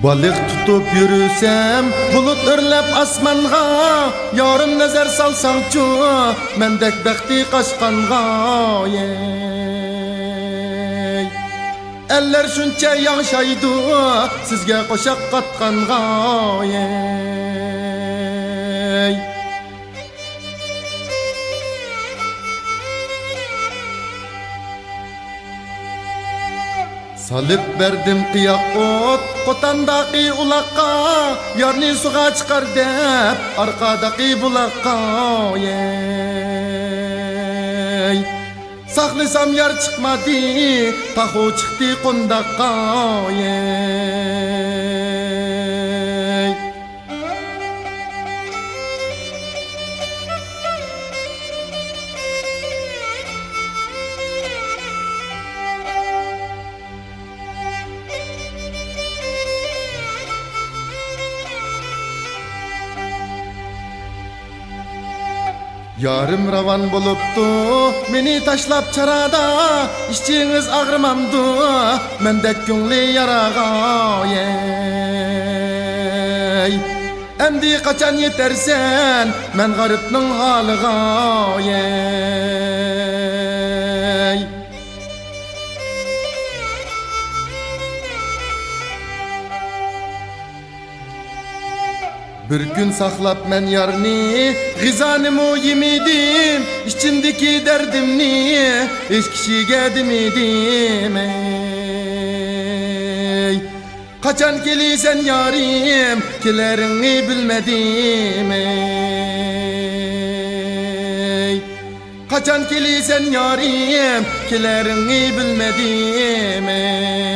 Balık tutup yürüsem, bulut örlep asmanga, yarım nazar salsangçu, mendek bekti kaşkanga. Eller şuncha yağışaydı, sizge koşak katqanga. Salıp verdim kıyak ot, kotandaki ulakka, yarni suğa çıkar dep, arkadaki bulakka. Saklasam yar çıkmadı, taho çıktı kondakka. Yarım ravan boluptu, meni taşlap çarada, işçiniz ağrımamdı, mendek köngli yaraga. Emdi kaçan yetersen, men garipnin halıga. Bir gün saklap men yarni, gizanımı yemedim, içindeki derdimni, hiç kişiye demedim. Kaçan gelisen yarim, kilerini bilmedim. Kaçan gelisen yarim, kilerini bilmedim.